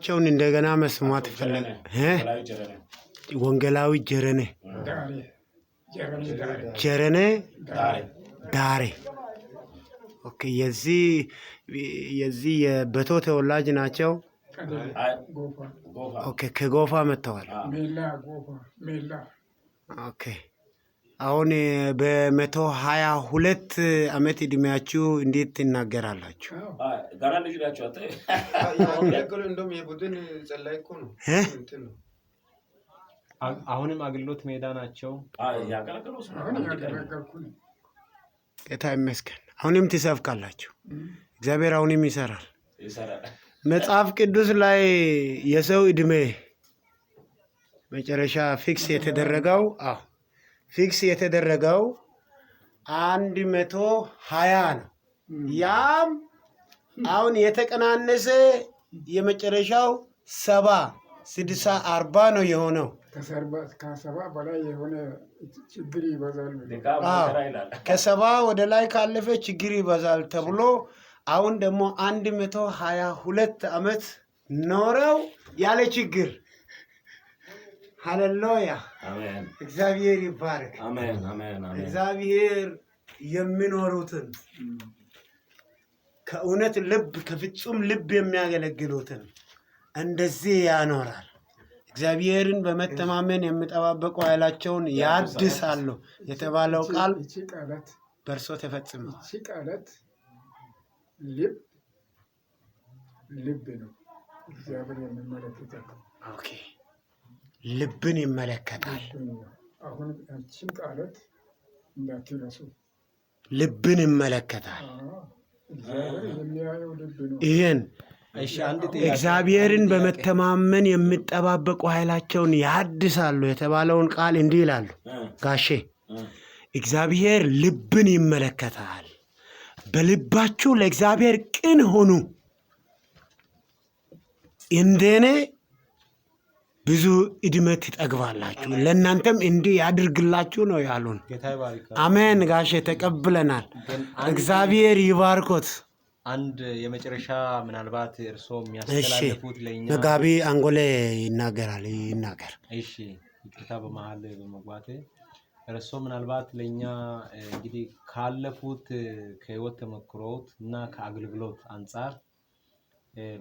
ስማቸውን እንደገና መስማት ፈለገ። ወንጌላዊ ጀረኔ ዳሬ። ኦኬ የዚህ የበቶ ተወላጅ ናቸው። ኦኬ ከጎፋ መጥተዋል። ኦኬ አሁን በ122 ዓመት እድሜያችሁ እንዴት ትናገራላችሁ? ጋራ ልጅ ናቸው። እንደውም የቡድን ጸላይ እኮ ነው። አሁንም አገልግሎት ሜዳ ናቸው። ጌታ ይመስገን። አሁንም ትሰብካላችሁ። እግዚአብሔር አሁንም ይሰራል። መጽሐፍ ቅዱስ ላይ የሰው እድሜ መጨረሻ ፊክስ የተደረገው 120 ነው። ያም አሁን የተቀናነሰ የመጨረሻው 70 60 40 ነው የሆነው። ከሰባ በላይ የሆነ ችግር ይበዛል። ከሰባ ወደ ላይ ካለፈ ችግር ይበዛል ተብሎ አሁን ደግሞ 122 ዓመት ኖረው ያለ ችግር። ሃሌሉያ አሜን። እግዚአብሔር ይባረክ። አሜን አሜን አሜን። እግዚአብሔር የሚኖሩትን ከእውነት ልብ ከፍጹም ልብ የሚያገለግሉትን እንደዚህ ያኖራል። እግዚአብሔርን በመተማመን የሚጠባበቁ ኃይላቸውን ያድሳሉ የተባለው ቃል በእርሶ ተፈጽሞ ልብ ነው እግዚአብሔር የሚመለከተው። ኦኬ ልብን ይመለከታል። አሁን አንቺም ቃላት እንዳትረሱ። ልብን ይመለከታል። እግዚአብሔር የሚያየው ልብ ነው። ይሄን እግዚአብሔርን በመተማመን የሚጠባበቁ ኃይላቸውን ያድሳሉ የተባለውን ቃል እንዲህ ይላሉ ጋሼ። እግዚአብሔር ልብን ይመለከታል። በልባችሁ ለእግዚአብሔር ቅን ሆኑ፣ እንደኔ ብዙ ዕድሜ ትጠግባላችሁ፣ ለእናንተም እንዲህ ያድርግላችሁ ነው ያሉን። አሜን ጋሼ ተቀብለናል። እግዚአብሔር ይባርኮት። አንድ የመጨረሻ ምናልባት እርስዎ የሚያስተላልፉት ለኛ መጋቢ አንጎሌ ይናገር። እሺ ይቅርታ በመሃል በመግባቴ እርስዎ ምናልባት ለኛ እንግዲህ ካለፉት ከህይወት ተመክሮት እና ከአገልግሎት አንጻር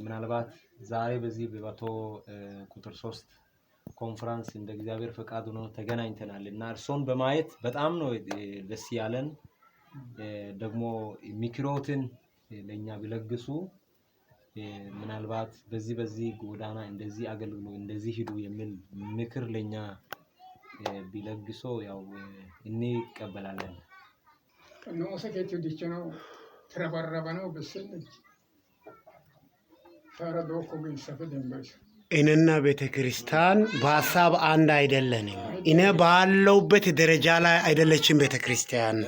ምናልባት ዛሬ በዚህ በባቶ ቁጥር 3 ኮንፈረንስ እንደ እግዚአብሔር ፈቃድ ሆኖ ተገናኝተናል እና እርስዎን በማየት በጣም ነው ደስ ያለን። ደግሞ ሚክሮትን ለኛ ቢለግሱ ምናልባት በዚህ ጎዳና እንደዚህ አገልግሎ እንደዚህ ሂዱ የሚል ምክር ለኛ ቢለግሶ ያው እንቀበላለን። ነው ሰከቱ ዲቸነው ተረባረበ ነው በስልኝ ታረዶ ኮግን ሰፈደንበሽ እኔና ቤተክርስቲያን በሐሳብ አንድ አይደለንም። እኔ ባለውበት ደረጃ ላይ አይደለችም ቤተክርስቲያን።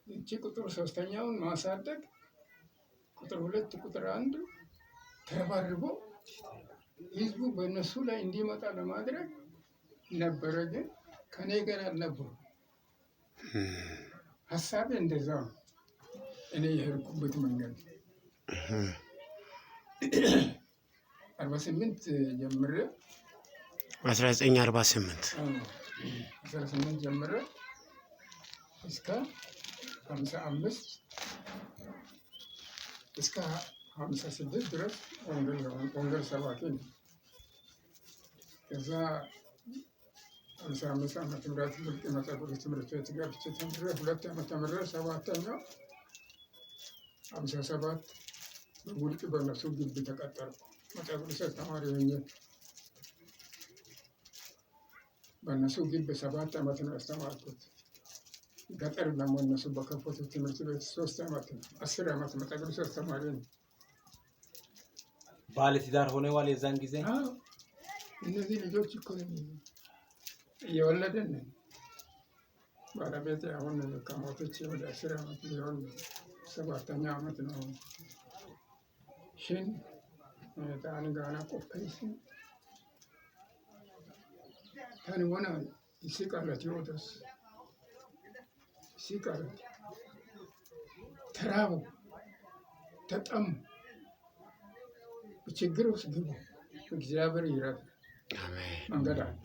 እቺ ቁጥር 3ኛውን ማሳደግ ቁጥር 2 ቁጥር 1 ተባርቦ ህዝቡ በእነሱ ላይ እንዲመጣ ለማድረግ ነበረ። ግን ከኔ ጋር አልነበሩ። ሐሳቤ እንደዛው ነው። እኔ የሄድኩበት መንገድ 48 ጀምሬ 1948 ጀምሬ እስከ 55 እስከ 56 ድረስ ወንጌል ሰባኪ ነው። ከዛ 55 ዓመተ ምህረት ምርጥ መጽሐፍ ትምህርት ቤት ገብቼ ተምሬ 2 ዓመት ተምሬ 7ኛው 57 በውልቅ በነሱ ግቢ ተቀጠርኩ። መጽሐፍ ቅዱስ ተማሪ ሆኜ በነሱ ግቢ 7 ዓመት ነው ያስተማርኩት። ገጠር ደግሞ እነሱ በከፈቱት ትምህርት ቤት 3 ዓመት ነው 10 ዓመት መጽሐፍ ቅዱስ ተማሪ ነው። ባለ ትዳር ሆነዋል የዛን ጊዜ። እነዚህ ልጆች እኮ እየወለድን ነው። ባለቤቴ አሁን ከሞተች ወደ 10 ዓመት ሊሆን 7ኛ ዓመት ነው። ሽን ታን ጋና ቆፈይስ ታን ወና ይስቃለት ይወደስ ሲቃለት ተራቡ ተጠሙ ችግር ውስጥ ግቡ፣ እግዚአብሔር ይረዳል። አሜን። መንገድ አለ።